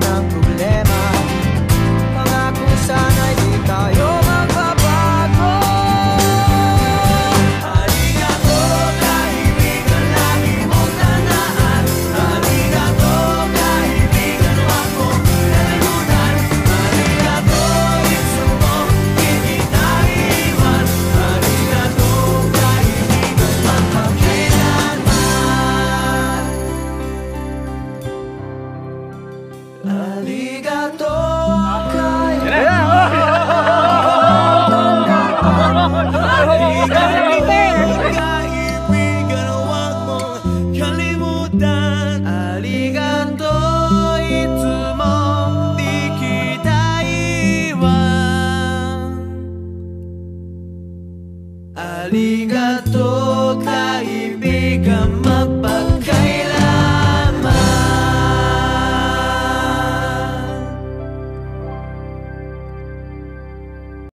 ng problema. Pangako sana'y di tayo magbabago. Arigato, kaibigan, lagi mong tandaan. Arigato, kaibigan, huwag mong kalimutan. Arigato, itsumo, di kita iwan. Arigato, kaibigan, magpakailanman. Arigato, kaibigan, huwag mong kalimutan. Arigato, itsumo, di kita iwan. Arigato, kaibigan.